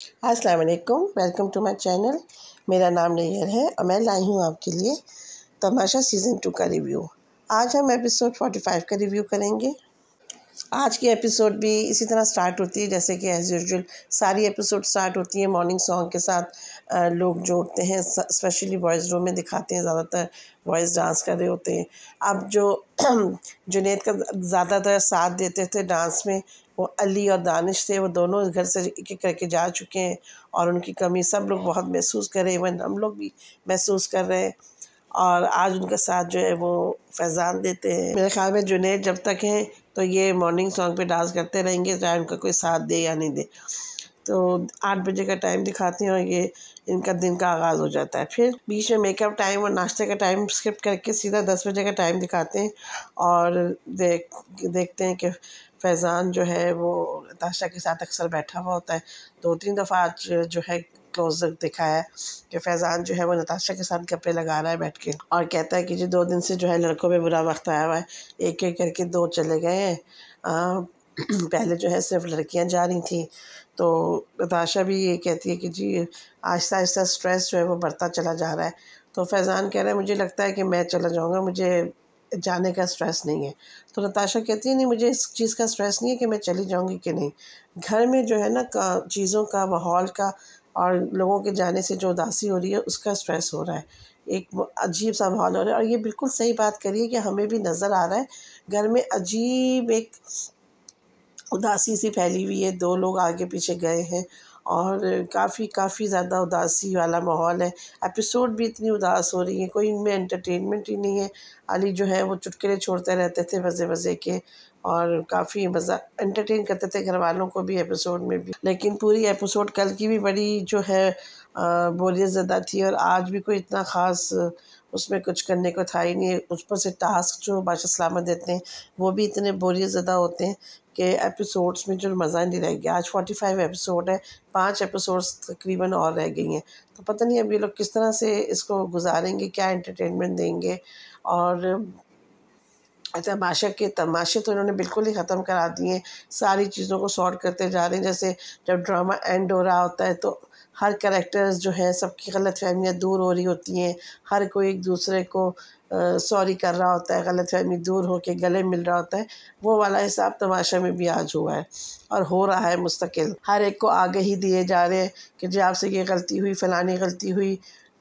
अस्सलाम वालेकुम, welcome to my channel. मेरा नाम नैयर है और मैं लाई हूँ आपके लिए तमाशा सीज़न 2 का रिव्यू। आज हम एपिसोड 45 का रिव्यू करेंगे। आज की एपिसोड भी इसी तरह स्टार्ट होती है जैसे कि एज़ यूजुअल सारी एपिसोड स्टार्ट होती है मॉर्निंग सॉन्ग के साथ। लोग जो उठते हैं स्पेशली बॉयज़ रूम में दिखाते हैं, ज़्यादातर बॉयज़ डांस कर रहे होते हैं। अब जो जुनैद का ज़्यादातर साथ देते थे डांस में वो अली और दानिश थे। वो दोनों घर से एक-एक करके जा चुके हैं और उनकी कमी सब लोग बहुत महसूस कर रहे हैं, इवन हम लोग भी महसूस कर रहे हैं। और आज उनका साथ जो है वो फैज़ान देते हैं। मेरे ख़्याल में जुनैद जब तक हैं तो ये मॉर्निंग सॉन्ग पे डांस करते रहेंगे, चाहे उनका कोई साथ दे या नहीं दे। तो 8 बजे का टाइम दिखाते हैं और ये इनका दिन का आगाज़ हो जाता है। फिर बीच में मेकअप टाइम और नाश्ते का टाइम स्किप करके सीधा 10 बजे का टाइम दिखाते हैं और देखते हैं कि फैज़ान जो है वो नताशा के साथ अक्सर बैठा हुआ होता है। 2-3 दफ़ा आज जो है क्लोज़र दिखाया है कि फैज़ान जो है वो नताशा के साथ गप्पे लगा रहा है बैठ के और कहता है कि जी 2 दिन से जो है लड़कों पे बुरा वक्त आया हुआ है, एक-एक करके 2 चले गए हैं। पहले जो है सिर्फ लड़कियां जा रही थी। तो नताशा भी ये कहती है कि जी आहिस्ता आहिस्ता स्ट्रेस जो है वो बढ़ता चला जा रहा है। तो फैज़ान कह रहा है मुझे लगता है कि मैं चला जाऊँगा, मुझे जाने का स्ट्रेस नहीं है। तो नताशा कहती है नहीं, मुझे इस चीज़ का स्ट्रेस नहीं है कि मैं चली जाऊँगी कि नहीं। घर में जो है ना चीज़ों का, माहौल का और लोगों के जाने से जो उदासी हो रही है उसका स्ट्रेस हो रहा है। एक वो अजीब सा माहौल हो रहा है और ये बिल्कुल सही बात करी है कि हमें भी नज़र आ रहा है घर में अजीब एक उदासी सी फैली हुई है। 2 लोग आगे पीछे गए हैं और काफ़ी ज़्यादा उदासी वाला माहौल है। एपिसोड भी इतनी उदास हो रही है, कोई इनमें एंटरटेनमेंट ही नहीं है। अली जो है वो चुटकुले छोड़ते रहते थे मज़े-मज़े के और काफ़ी मज़ा एंटरटेन करते थे घरवालों को भी एपिसोड में भी। लेकिन पूरी एपिसोड कल की भी बड़ी जो है बोरियत ज़दा थी और आज भी कोई इतना ख़ास उसमें कुछ करने को था ही नहीं। उस पर से टास्क जो बादशाह सलामत देते हैं वो भी इतने बोरियत ज़दा होते हैं कि एपिसोड्स में जो मज़ा नहीं रह गया। आज 45 एपिसोड है, 5 एपिसोड्स तकरीबन और रह गई हैं। तो पता नहीं अब ये लोग किस तरह से इसको गुज़ारेंगे, क्या एंटरटेनमेंट देंगे। और तमाशे तो इन्होंने बिल्कुल ही ख़त्म करा दिए हैं। सारी चीज़ों को सॉर्ट करते जा रहे हैं। जैसे जब ड्रामा एंड हो रहा होता है तो हर कैरेक्टर्स जो है सबकी गलतफ़हमियाँ दूर हो रही होती हैं। हर कोई एक दूसरे को सॉरी कर रहा होता है, गलतफ़हमी दूर हो के गले मिल रहा होता है। वो वाला हिसाब तमाशा में भी आज हुआ है और हो रहा है मुस्तकिल। हर एक को आगे ही दिए जा रहे हैं कि जी आपसे ये गलती हुई, फ़लानी गलती हुई।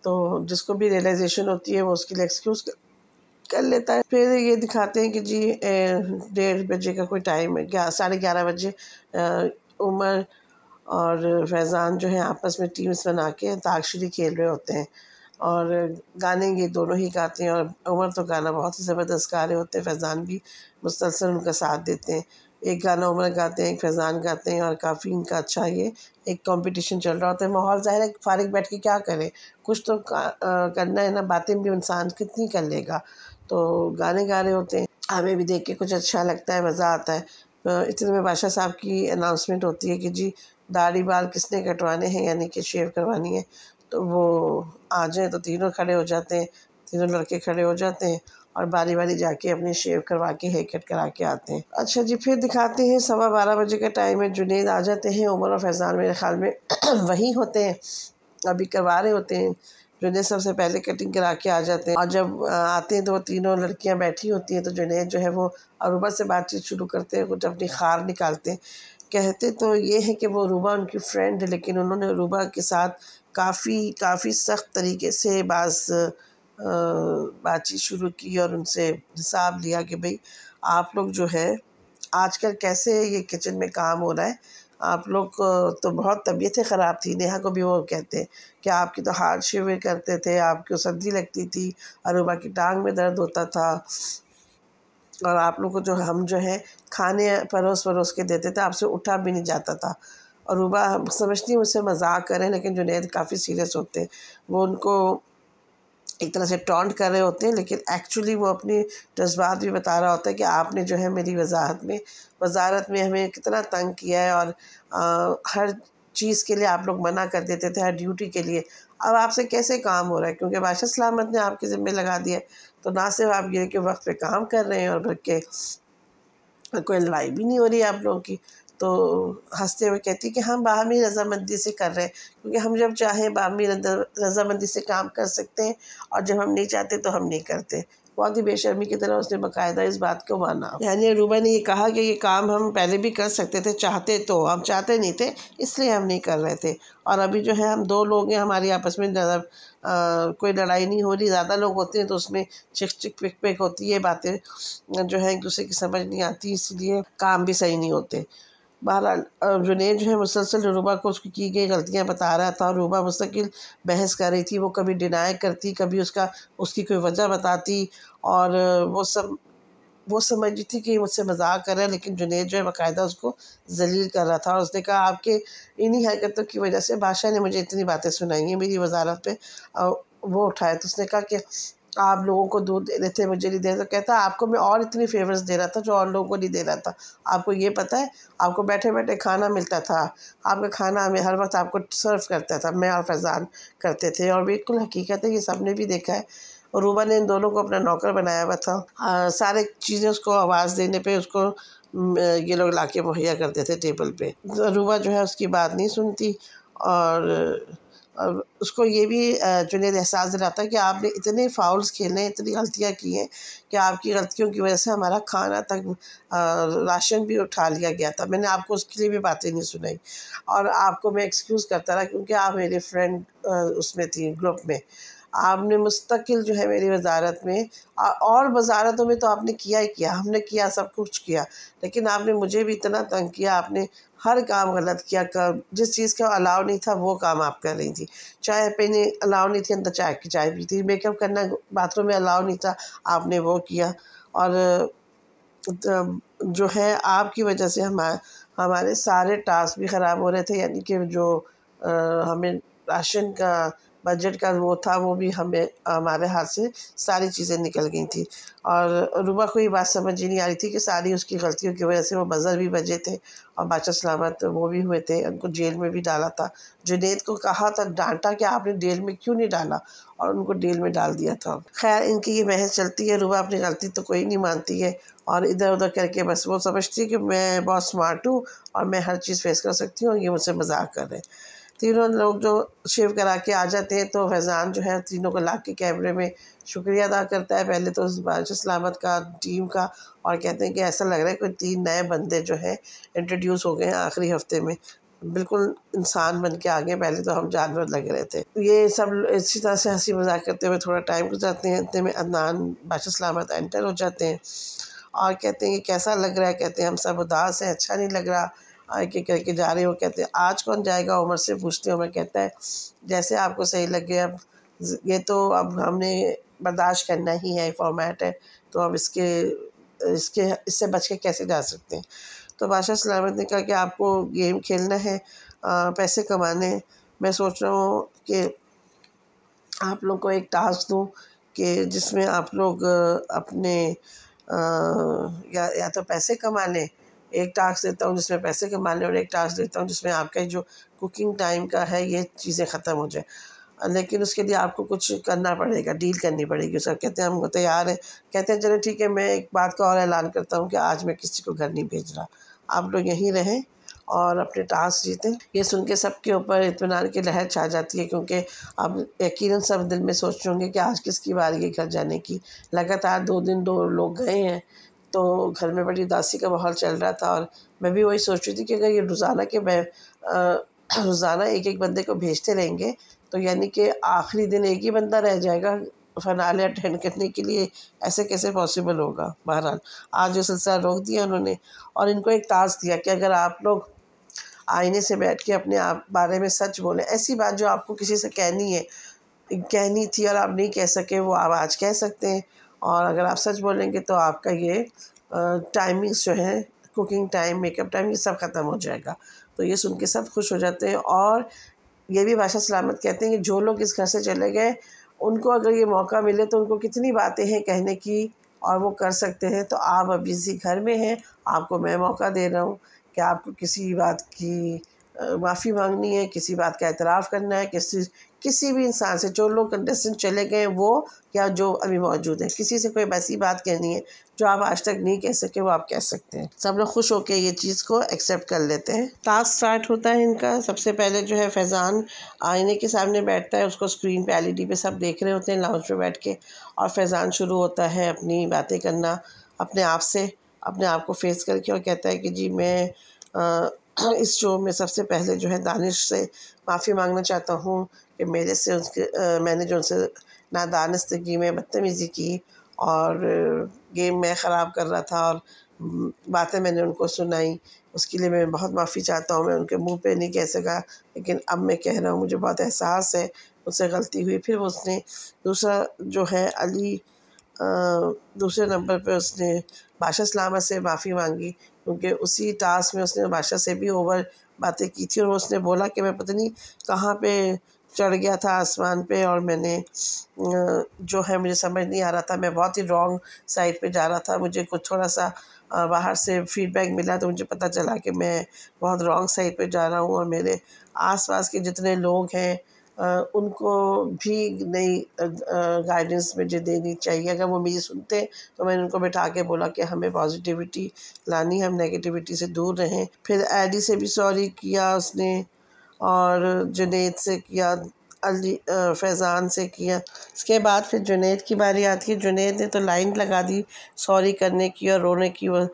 तो जिसको भी रियलाइज़ेशन होती है वो उसके लिए एक्सक्यूज़ कर लेता है। फिर ये दिखाते हैं कि जी 1:30 बजे का कोई टाइम है, 11:30 बजे उमर और फैज़ान जो है आपस में टीम्स बना के अंताक्षरी खेल रहे होते हैं और गाने ये दोनों ही गाते हैं और उमर तो गाना बहुत ही ज़बरदस्त गा रहे होते हैं, फैज़ान भी मुसलसल उनका साथ देते हैं। एक गाना उमर गाते हैं, एक फैज़ान गाते हैं और काफ़ी इनका अच्छा ये एक कॉम्पिटिशन चल रहा होता है। माहौल ज़ाहिर है फ़ारिग बैठ के क्या करें, कुछ तो करना है ना, बातें भी इंसान कितनी कर लेगा। तो गाने गा रहे होते हैं, हमें भी देख के कुछ अच्छा लगता है, मज़ा आता है। इतने में बादशाह साहब की अनाउंसमेंट होती है कि जी दाढ़ी बाल किसने कटवाने हैं, यानी कि शेव करवानी है। तो वो आ जाएँ तो तीनों खड़े हो जाते हैं, तीनों लड़के खड़े हो जाते हैं और बारी-बारी जाके अपनी शेव करवा के हेयर कट करा के आते हैं। अच्छा जी, फिर दिखाते हैं 12:15 बजे का टाइम है, जुनैद आ जाते हैं, उमर और फैज़ान मेरे ख़्याल में वहीं होते हैं, अभी करवा रहे होते हैं। जुनैद सबसे पहले कटिंग करा के आ जाते हैं और जब आते हैं तो वो तीनों लड़कियां बैठी होती हैं। तो जुनैद जो है वो अरूबा से बातचीत शुरू करते हैं, कुछ अपनी खार निकालते हैं। कहते तो ये है कि वो अरूबा उनकी फ्रेंड है, लेकिन उन्होंने अरूबा के साथ काफ़ी सख्त तरीके से बातचीत शुरू की और उनसे हिसाब लिया कि भाई आप लोग जो है आजकल कैसे ये किचन में काम हो रहा है, आप लोग को तो बहुत तबीयतें ख़राब थी। नेहा को भी वो कहते हैं कि आपकी तो हार्ट शिविर करते थे, आपको सर्दी लगती थी, अरूबा की टांग में दर्द होता था और आप लोग को जो हम जो है खाने परोस के देते थे, आपसे उठा भी नहीं जाता था। अरूबा समझती है मुझसे मजाक करें, लेकिन जुनैद काफ़ी सीरियस होते हैं। वो उनको एक तरह से टॉन्ट कर रहे होते हैं, लेकिन एक्चुअली वो अपनी जज्बात भी बता रहा होता है कि आपने जो है मेरी वजारत में हमें कितना तंग किया है और हर चीज़ के लिए आप लोग मना कर देते थे, हर ड्यूटी के लिए। अब आपसे कैसे काम हो रहा है, क्योंकि बादशाह सलामत ने आपके ज़िम्मे लगा दिया है। तो ना सिर्फ आप ये कि वक्त पे काम कर रहे हैं और बल्कि कोई लड़ाई भी नहीं हो रही है आप लोगों की। तो हंसते हुए कहती कि हम बाहमी रजामंदी से कर रहे हैं, क्योंकि हम जब चाहें बाहमी रजामंदी से काम कर सकते हैं, और जब हम नहीं चाहते तो हम नहीं करते। बहुत ही बेशर्मी की तरह उसने बाकायदा इस बात को माना। यानी अरूबा ने ये कहा कि ये काम हम पहले भी कर सकते थे, चाहते तो, हम चाहते नहीं थे इसलिए हम नहीं कर रहे थे। और अभी जो है हम 2 लोग हैं, हमारी आपस में ज़्यादा कोई लड़ाई नहीं हो रही। ज़्यादा लोग होते हैं तो उसमें चिक चिक पिक पिक होती है, बातें जो है एक दूसरे की समझ नहीं आती, इसलिए काम भी सही नहीं होते। बहरहाल जुनैद जो है मुसलसल अरूबा को उसकी की गई गलतियाँ बता रहा था। अरूबा मुस्तकिल बहस कर रही थी, वो कभी डिनाई करती, कभी उसकी कोई वजह बताती, और वो समझती थी कि मुझसे मजाक कर रहा है, लेकिन जुनैद जो है बाकायदा उसको जलील कर रहा था। और उसने कहा आपके इन्हीं हरकतों की वजह से बादशाह ने मुझे इतनी बातें सुनाई हैं मेरी वजारत पे। वो उठाया तो उसने कहा कि आप लोगों को दूध दे रहे थे, मुझे नहीं दे रहे। तो कहता आपको मैं और इतनी फेवर्स दे रहा था जो और लोगों को नहीं दे रहा था। आपको ये पता है, आपको बैठे बैठे खाना मिलता था, आपका खाना मैं हर वक्त आपको सर्व करता था, मैं और फैज़ान करते थे। और बिल्कुल हकीकत है, ये सब ने भी देखा है। और रूबा ने इन दोनों को अपना नौकर बनाया हुआ था। सारे चीज़ें उसको आवाज़ देने पे उसको ये लोग लाके मुहैया करते थे टेबल पे। रूबा जो है उसकी बात नहीं सुनती, और उसको ये भी जुनैद एहसास दिलाता है कि आपने इतने फाउल्स खेले, इतनी गलतियाँ की हैं कि आपकी गलतियों की वजह से हमारा खाना तक राशन भी उठा लिया गया था। मैंने आपको उसके लिए भी बातें नहीं सुनाई, और आपको मैं एक्सक्यूज़ करता रहा क्योंकि आप मेरे फ्रेंड उसमें थी, ग्रुप में। आपने मुस्तकिल जो है मेरी वजारत में और वजारतों में तो आपने किया ही किया, हमने किया, सब कुछ किया, लेकिन आपने मुझे भी इतना तंग किया। आपने हर काम गलत किया, जिस चीज़ का अलाउ नहीं था वो काम आप कर रही थी। चाय पीने अलाउ नहीं थी, अंदर चाय पी थी। मेकअप करना बाथरूम में अलाउ नहीं था, आपने वो किया। और जो है आपकी वजह से हमारे सारे टास्क भी ख़राब हो रहे थे। यानी कि जो हमें राशन का बजट का वो था, वो भी हमारे हाथ से सारी चीज़ें निकल गई थी। और रूबा को ये बात समझ ही नहीं आ रही थी कि सारी उसकी गलतियों की वजह से वो बज़र भी बजे थे और बादशाह सलामत वो भी हुए थे। उनको जेल में भी डाला था। जुनैद को कहा था, डांटा कि आपने जेल में क्यों नहीं डाला, और उनको जेल में डाल दिया था। खैर इनकी ये बहस चलती है। रूबा अपनी गलती तो कोई नहीं मानती है, और इधर उधर करके बस वो समझती है कि मैं बहुत स्मार्ट हूँ और मैं हर चीज़ फेस कर सकती हूँ, और ये मुझसे मजाक कर रहे हैं। तीनों लोग जो शेव करा के आ जाते हैं तो फैज़ान जो है तीनों को ला के कैमरे में शुक्रिया अदा करता है, पहले तो बादशाह सलामत का, टीम का, और कहते हैं कि ऐसा लग रहा है कोई 3 नए बंदे जो हैं इंट्रोड्यूस हो गए हैं आखिरी हफ्ते में, बिल्कुल इंसान बन के आ गए, पहले तो हम जानवर लग रहे थे। ये सब इसी तरह से हंसी मजाक करते हुए थोड़ा टाइम गुजारते हैं। इतने में अदनान बादशाह सलामत एंटर हो जाते हैं और कहते हैं कि कैसा लग रहा है। कहते हैं हम सब उदास हैं, अच्छा नहीं लग रहा। आके करके जा रहे हो। कहते हैं आज कौन जाएगा, उमर से पूछते हैं। उमर कहता है जैसे आपको सही लगे, अब ये तो अब हमने बर्दाश्त करना ही है, फॉर्मेट है, तो अब इससे बच के कैसे जा सकते हैं। तो बादशाह सलामत ने कहा कि आपको गेम खेलना है, पैसे कमाने हैं। मैं सोच रहा हूँ कि आप लोग को एक टास्क दूँ कि जिसमें आप लोग अपने या तो पैसे कमा लें। एक टास्क देता हूँ जिसमें पैसे कमा लें, और एक टास्क देता हूँ जिसमें आपका जो कुकिंग टाइम का है ये चीज़ें ख़त्म हो जाए, लेकिन उसके लिए आपको कुछ करना पड़ेगा, डील करनी पड़ेगी। सब कहते हैं हम तैयार हैं। कहते हैं चलो ठीक है, मैं एक बात का और ऐलान करता हूँ कि आज मैं किसी को घर नहीं भेज रहा, आप लोग यहीं रहें और अपने टास्क जीतें। ये सुन के सबके ऊपर इत्मीनान की लहर छा जाती है, क्योंकि अब यकीनन सब दिल में सोच रहे होंगे कि आज किसकी बारी है घर जाने की। लगातार 2 दिन 2 लोग गए हैं, तो घर में बड़ी उदासी का माहौल चल रहा था। और मैं भी वही सोच रही थी कि अगर ये रोज़ाना एक एक बंदे को भेजते रहेंगे तो यानी कि आखिरी दिन एक ही बंदा रह जाएगा फ़िनाले अटेंड करने के लिए, ऐसे कैसे पॉसिबल होगा। बहरहाल आज जो सिलसिला रोक दिया उन्होंने, और इनको एक टास्क दिया कि अगर आप लोग आईने से बैठ के अपने आप बारे में सच बोलें, ऐसी बात जो आपको किसी से कहनी थी और आप नहीं कह सके, वो आप आज कह सकते हैं। और अगर आप सच बोलेंगे तो आपका ये टाइमिंग्स जो है, कुकिंग टाइम, मेकअप टाइम, ये सब ख़त्म हो जाएगा। तो ये सुन के सब खुश हो जाते हैं। और ये भी बादशाह सलामत कहते हैं कि जो लोग इस घर से चले गए उनको अगर ये मौका मिले तो उनको कितनी बातें हैं कहने की, और वो कर सकते हैं। तो आप अभी इसी घर में हैं, आपको मैं मौका दे रहा हूँ कि आपको किसी बात की माफ़ी मांगनी है, किसी बात का एतराफ़ करना है, किसी भी इंसान से, जो लोग कंटेस्टेंट चले गए वो या जो अभी मौजूद हैं, किसी से कोई ऐसी बात कहनी है जो आप आज तक नहीं कह सके, वो आप कह सकते हैं। सब लोग खुश होकर ये चीज़ को एक्सेप्ट कर लेते हैं। टास्क स्टार्ट होता है इनका। सबसे पहले जो है फैज़ान आईने के सामने बैठता है, उसको स्क्रीन पे एलईडी पे सब देख रहे होते हैं लाउंज में बैठ के, और फैज़ान शुरू होता है अपनी बातें करना अपने आप से, अपने आप को फेस करके, और कहता है कि जी मैं इस शो में सबसे पहले जो है दानिश से माफ़ी मांगना चाहता हूँ कि मेरे से मैंने जो उनसे नादानस्तगी में बदतमीज़ी की और गेम मैं ख़राब कर रहा था और बातें मैंने उनको सुनाई, उसके लिए मैं बहुत माफ़ी चाहता हूँ। मैं उनके मुंह पे नहीं कह सका, लेकिन अब मैं कह रहा हूँ, मुझे बहुत एहसास है मुझसे गलती हुई। फिर उसने दूसरा जो है अली दूसरे नंबर पे उसने बादशाह सलामत से माफ़ी मांगी, क्योंकि उसी टास्क में उसने बादशाह से भी ओवर बातें की थी, और उसने बोला कि मैं पता नहीं कहाँ पे चढ़ गया था आसमान पे, और मैंने जो है मुझे समझ नहीं आ रहा था, मैं बहुत ही रॉन्ग साइड पे जा रहा था। मुझे कुछ थोड़ा सा बाहर से फीडबैक मिला तो मुझे पता चला कि मैं बहुत रॉन्ग साइड पे जा रहा हूँ, और मेरे आसपास के जितने लोग हैं उनको भी नई गाइडेंस मुझे देनी चाहिए। अगर वो मेरी सुनते तो मैंने उनको बैठा के बोला कि हमें पॉजिटिविटी लानी, हम नेगेटिविटी से दूर रहें। फिर एडी से भी सॉरी किया उसने, और जुनैद से किया, अली फैज़ान से किया। इसके बाद फिर जुनैद की बारी आती है। जुनैद ने तो लाइन लगा दी सॉरी करने की और रोने की। वो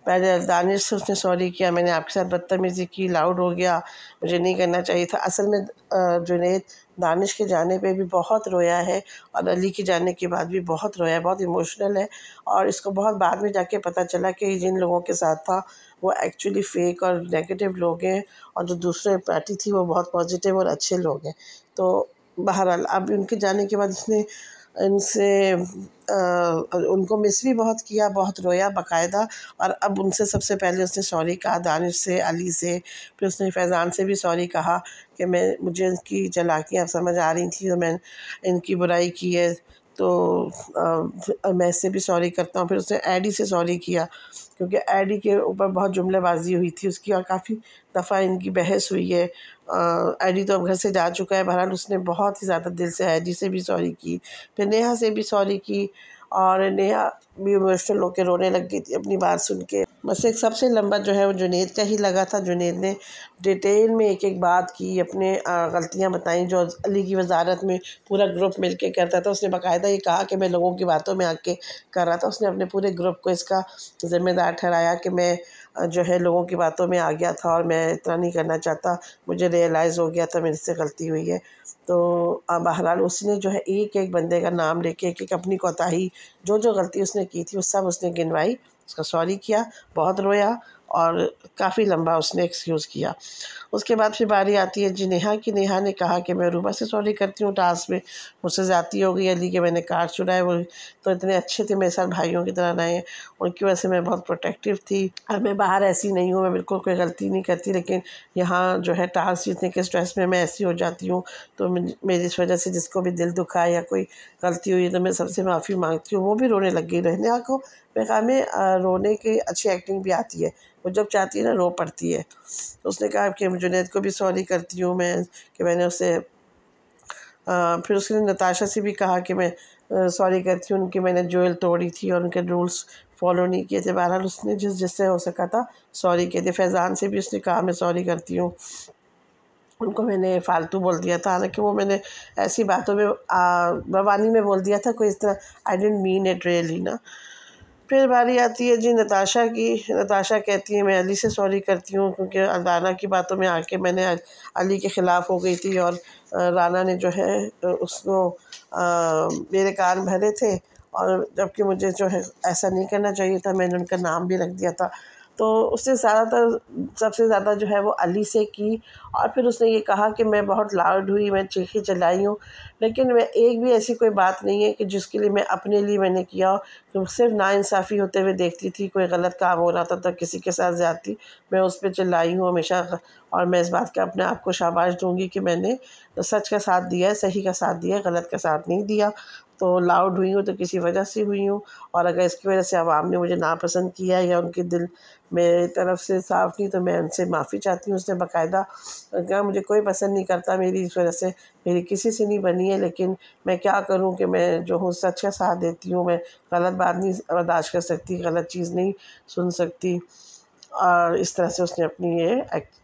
पहले दानिश से उसने सॉरी किया, मैंने आपके साथ बदतमीज़ी की, लाउड हो गया, मुझे नहीं करना चाहिए था। असल में जुनैद दानिश के जाने पे भी बहुत रोया है, और अली के जाने के बाद भी बहुत रोया है, बहुत इमोशनल है। और इसको बहुत बाद में जाके पता चला कि जिन लोगों के साथ था वो एक्चुअली फ़ेक और नेगेटिव लोग हैं, और जो दूसरे पार्टी थी वो बहुत पॉजिटिव और अच्छे लोग हैं। तो बहरहाल अब उनके जाने के बाद उसने इनसे उनको मिस भी बहुत किया, बहुत रोया बाकायदा, और अब उनसे सबसे पहले उसने सॉरी कहा, दानिश से, अली से। फिर उसने फैज़ान से भी सॉरी कहा कि मुझे इनकी चालाकियाँ समझ आ रही थी, तो मैं इनकी बुराई की है, तो मैं इससे भी सॉरी करता हूँ। फिर उसने एडी से सॉरी किया, क्योंकि एडी के ऊपर बहुत जुमलेबाजी हुई थी उसकी, और काफ़ी दफ़ा इनकी बहस हुई है। एडी तो अब घर से जा चुका है, बहरहाल उसने बहुत ही ज़्यादा दिल से एडी से भी सॉरी की। फिर नेहा से भी सॉरी की, और नेहा भी इमोशनल होकर रोने लग गई थी अपनी बात सुन के। बस एक सबसे लंबा जो है वो जुनैद का ही लगा था। जुनैद ने डिटेल में एक एक बात की, अपने गलतियां बताई जो अली की वजारत में पूरा ग्रुप मिल के करता था। उसने बाकायदा ये कहा कि मैं लोगों की बातों में आके कर रहा था। उसने अपने पूरे ग्रुप को इसका ज़िम्मेदार ठहराया कि मैं जो है लोगों की बातों में आ गया था और मैं इतना नहीं करना चाहता, मुझे रियलाइज़ हो गया था मेरे से गलती हुई है। तो बहरहाल उसने जो है एक एक बंदे का नाम लेके एक एक अपनी कोताही जो जो गलती उसने की थी वो सब उसने गिनवाई, उसका सॉरी किया, बहुत रोया, और काफ़ी लंबा उसने एक्सक्यूज़ किया। उसके बाद फिर बारी आती है जी नेहा की। नेहा ने कहा कि मैं रूबा से सॉरी करती हूँ, टास्क में मुझसे ज़्यादती हो गई, अली के मैंने कार्ड चुराए, वो तो इतने अच्छे थे मेरे साथ, भाइयों की तरह रहे, उनकी वजह से मैं बहुत प्रोटेक्टिव थी। अब मैं बाहर ऐसी नहीं हूँ, मैं बिल्कुल कोई गलती नहीं करती, लेकिन यहाँ जो है टास्क जीतने के स्ट्रेस में मैं ऐसी हो जाती हूँ, तो मेरी इस वजह से जिसको भी दिल दुखा या कोई गलती हुई तो मैं सबसे माफ़ी मांगती हूँ। वो भी रोने लग गई। नेहा को मैं कहा में रोने की अच्छी एक्टिंग भी आती है, वो जब चाहती है ना रो पड़ती है। तो उसने कहा कि जुनैद को भी सॉरी करती हूँ मैं कि मैंने उसे फिर उसने नताशा से भी कहा कि मैं सॉरी करती हूँ उनकी, मैंने ज्वेल तोड़ी थी और उनके रूल्स फॉलो नहीं किए थे। बहरहाल उसने जिससे हो सका था सॉरी किए थे। फैज़ान से भी उसने कहा मैं सॉरी करती हूँ, उनको मैंने फ़ालतू बोल दिया था, हालांकि वो मैंने ऐसी बातों में रवानी में बोल दिया था, कोई इस तरह I didn't mean it really ना। फिर बारी आती है जी नताशा की। नताशा कहती है मैं अली से सॉरी करती हूँ, क्योंकि राना की बातों में आके मैंने अली के ख़िलाफ़ हो गई थी, और राना ने जो है उसको मेरे कान भरे थे, और जबकि मुझे जो है ऐसा नहीं करना चाहिए था, मैंने उनका नाम भी रख दिया था। तो उसने सबसे ज़्यादा जो है वो अली से की। और फिर उसने ये कहा कि मैं बहुत लाउड हुई, मैं चीखी चिल्लाई हूँ, लेकिन मैं एक भी ऐसी कोई बात नहीं है कि जिसके लिए मैं अपने लिए मैंने किया हो। तो सिर्फ नाइंसाफ़ी होते हुए देखती थी, कोई गलत काम हो रहा था तो किसी के साथ ज़्यादती, मैं उस पर चिल्लाई हूँ, हमेशा और मैं इस बात का अपने आप को शाबाश दूंगी कि मैंने सच का साथ दिया है, सही का साथ दिया है, गलत का साथ नहीं दिया। तो लाउड हुई हूँ तो किसी वजह से हुई हूँ, और अगर इसकी वजह से आवाम ने मुझे नापसंद किया या उनके दिल मेरी तरफ से साफ़ नहीं, तो मैं उनसे माफ़ी चाहती हूँ। उसने बाकायदा कहा मुझे कोई पसंद नहीं करता, मेरी इस वजह से मेरी किसी से नहीं बनी है, लेकिन मैं क्या करूँ कि मैं जो हूँ सच का साथ देती हूँ। मैं गलत बात नहीं बर्दाश्त कर सकती, गलत चीज़ नहीं सुन सकती। और इस तरह से उसने अपनी ये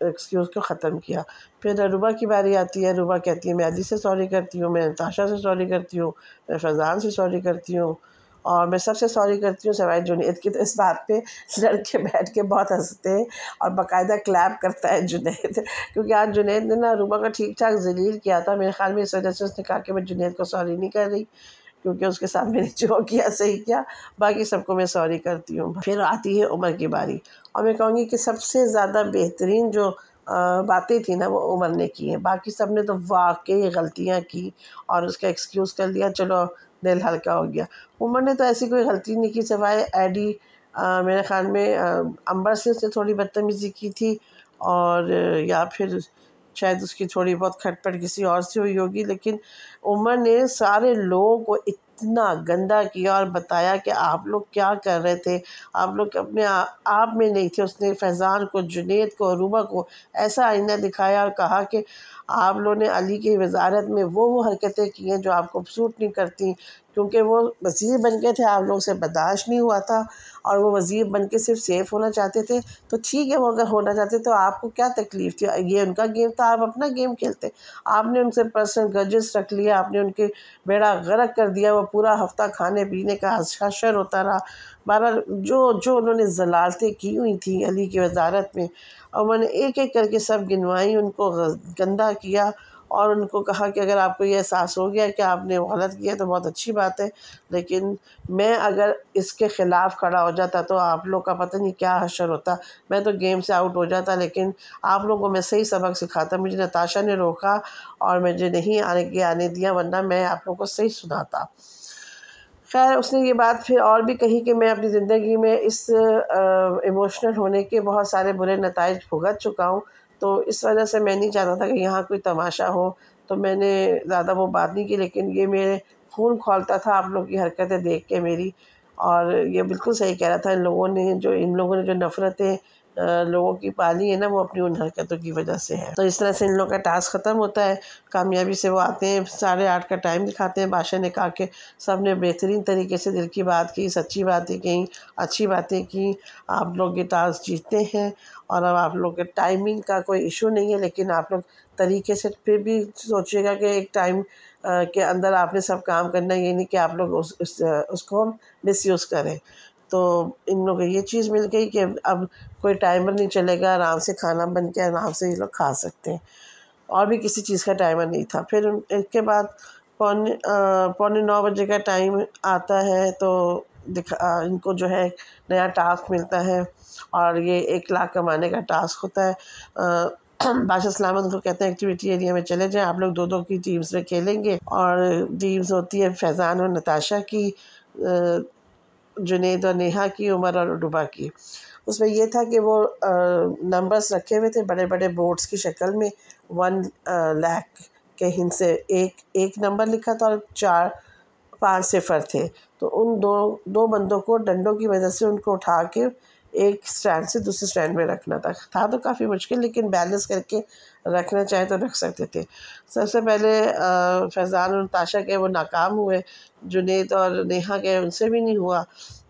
एक्सक्यूज़ को ख़त्म किया। फिर रुबा की बारी आती है। रुबा कहती है मैं अली से सॉरी करती हूँ, मैं नताशा से सॉरी करती हूँ, मैं फैज़ान से सॉरी करती हूँ, और मैं सबसे सॉरी करती हूँ सिवाय जुनैद की। तो इस बात पे लड़के बैठ के बहुत हंसते हैं और बाकायदा क्लैप करता है जुनैद, क्योंकि आज जुनैद ने ना रुबा का ठीक ठाक ज़लील किया था। मेरे ख़्याल में इस वजह से उसने कहा कि मैं जुनैद को सॉरी नहीं कर रही, क्योंकि उसके साथ मैंने जो किया सही किया, बाकी सबको मैं सॉरी करती हूँ। फिर आती है उमर की बारी, और मैं कहूँगी कि सबसे ज़्यादा बेहतरीन जो बातें थी ना वो उमर ने की हैं। बाकी सब ने तो वाकई गलतियाँ की और उसका एक्सक्यूज़ कर लिया, चलो दिल हल्का हो गया। उमर ने तो ऐसी कोई गलती नहीं की सिवाय एडी मेरे ख़्याल में अंबर से उसने थोड़ी बदतमीज़ी की थी, और या फिर शायद उसकी थोड़ी बहुत खटपट किसी और से हुई होगी। लेकिन उमर ने सारे लोगों को इतना गंदा किया और बताया कि आप लोग क्या कर रहे थे, आप लोग अपने आप में नहीं थे। उसने फैज़ान को, जुनैद को, रुबा को ऐसा आईना दिखाया और कहा कि आप लोगों ने अली की वज़ारत में वो हरकतें की हैं जो आपको सूट नहीं करती, क्योंकि वो वज़ीर बन गए थे, आप लोगों से बर्दाश्त नहीं हुआ था, और वो वज़ीर बन के सिर्फ सेफ़ होना चाहते थे। तो ठीक है, वो अगर होना चाहते तो आपको क्या तकलीफ़ थी? ये उनका गेम था, आप अपना गेम खेलते। आपने उनसे पर्सनल ग्रजेस रख लिया, आपने उनके बेड़ा गर्क कर दिया। वो पूरा हफ़्ता खाने पीने का हशर होता रहा। बहरहाल जो जो उन्होंने ज़लालतें की हुई थी अली की वज़ारत में, और मैंने एक-एक करके सब गिनवाई, उनको गंदा किया और उनको कहा कि अगर आपको ये एहसास हो गया कि आपने गलत किया तो बहुत अच्छी बात है, लेकिन मैं अगर इसके ख़िलाफ़ खड़ा हो जाता तो आप लोग का पता नहीं क्या हशर होता। मैं तो गेम से आउट हो जाता, लेकिन आप लोगों को मैं सही सबक सिखाता। मुझे नताशा ने रोका और मुझे नहीं आने दिया, वरना मैं आप लोगों को सही सुनाता। ख़ैर उसने ये बात फिर और भी कही कि मैं अपनी ज़िंदगी में इस इमोशनल होने के बहुत सारे बुरे नताइज भुगत चुका हूँ, तो इस वजह से मैं नहीं चाहता था कि यहाँ कोई तमाशा हो, तो मैंने ज़्यादा वो बात नहीं की। लेकिन ये मेरे खून खौलता था आप लोग की हरकतें देख के मेरी, और ये बिल्कुल सही कह रहा था। इन लोगों ने जो नफ़रतें लोगों की पाली है ना, वो अपनी उन हरकतों की वजह से है। तो इस तरह से इन लोगों का टास्क ख़त्म होता है। कामयाबी से वो आते हैं, 8:30 का टाइम दिखाते हैं। बादशाह ने कहा कि सब ने बेहतरीन तरीके से दिल की बात की, सच्ची बातें कहीं, अच्छी बातें की। आप लोग ये टास्क जीतते हैं, और अब आप लोग के टाइमिंग का कोई इशू नहीं है, लेकिन आप लोग तरीके से फिर भी सोचिएगा कि एक टाइम के अंदर आपने सब काम करना है, ये नहीं कि आप लोग उसको मिसयूज़ करें। तो इन लोगों को ये चीज़ मिल गई कि अब कोई टाइमर नहीं चलेगा, आराम से खाना बन के आराम से ये लोग खा सकते हैं, और भी किसी चीज़ का टाइमर नहीं था। फिर इसके बाद पौने 9 बजे का टाइम आता है, तो इनको जो है नया टास्क मिलता है, और ये 1 लाख कमाने का टास्क होता है। बादशाह सलामत को कहते हैं एक्टिविटी एरिया में चले जाएं, आप लोग 2-2 की टीम्स में खेलेंगे, और टीम्स होती है फैज़ान और नताशा की, जुनैद और नेहा की, उमर और रुबा की। उसमें ये था कि वो नंबर्स रखे हुए थे बड़े बड़े बोर्ड्स की शक्ल में। 1 लाख के हिंद से एक नंबर लिखा था, और 4-5 सिफर थे। तो उन दो बंदों को डंडों की मदद से उनको उठा के एक स्टैंड से दूसरे स्टैंड में रखना था तो काफ़ी मुश्किल, लेकिन बैलेंस करके रखना चाहे तो रख सकते थे। सबसे पहले फैज़ान और नताशा के वो नाकाम हुए, जुनैद और नेहा के उनसे भी नहीं हुआ।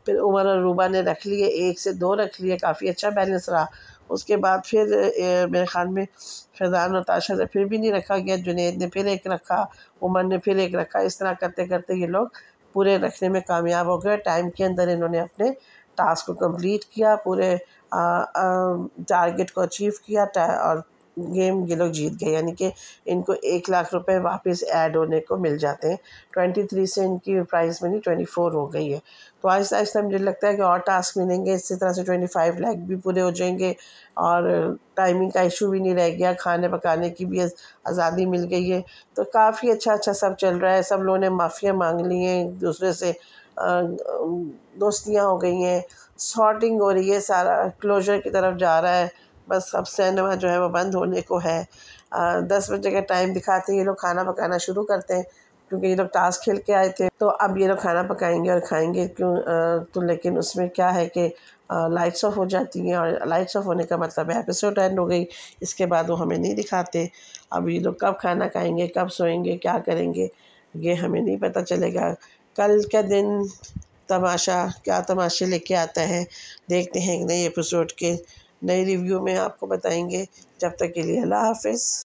फिर उमर और रूबा ने रख लिए, 1 से 2 रख लिए, काफ़ी अच्छा बैलेंस रहा। उसके बाद फिर मेरे ख़्याल में फैज़ान और नताशा से फिर भी नहीं रखा गया, जुनैद ने फिर 1 रखा, उमर ने फिर 1 रखा। इस तरह करते करते ये लोग पूरे रखने में कामयाब हो गए। टाइम के अंदर इन्होंने अपने टास्क को कंप्लीट किया, पूरे टारगेट को अचीव किया, और गेम ये लोग जीत गए। यानी कि इनको 1 लाख रुपए वापस ऐड होने को मिल जाते हैं। 23 से इनकी प्राइस मनी 24 हो गई है। तो आहिस्ता आहिस्ता मुझे लगता है कि और टास्क मिलेंगे, इसी तरह से 25 लाख भी पूरे हो जाएंगे, और टाइमिंग का इशू भी नहीं रह गया, खाने पकाने की भी आज़ादी मिल गई है। तो काफ़ी अच्छा सब चल रहा है। सब लोगों ने माफ़ियाँ मांग ली हैं एक दूसरे से, दोस्तियाँ हो गई हैं, सॉर्टिंग हो रही है, सारा क्लोजर की तरफ जा रहा है। बस अब सिनेमा जो है वो बंद होने को है। 10 बजे का टाइम दिखाते हैं, ये लोग खाना पकाना शुरू करते हैं क्योंकि ये लोग टास्क खेल के आए थे। तो अब ये लोग खाना पकाएंगे और खाएंगे क्यों। तो लेकिन उसमें क्या है कि लाइट्स ऑफ हो जाती हैं, और लाइट्स ऑफ होने का मतलब है एपिसोड एंड हो गई। इसके बाद वो हमें नहीं दिखाते। अब ये लोग कब खाना खाएंगे, कब सोएंगे, क्या करेंगे, ये हमें नहीं पता चलेगा। कल का दिन तमाशा क्या तमाशे लेके आता है, देखते हैं एक नए एपिसोड के नए रिव्यू में आपको बताएंगे। जब तक के लिए अल्लाह हाफ़िज़।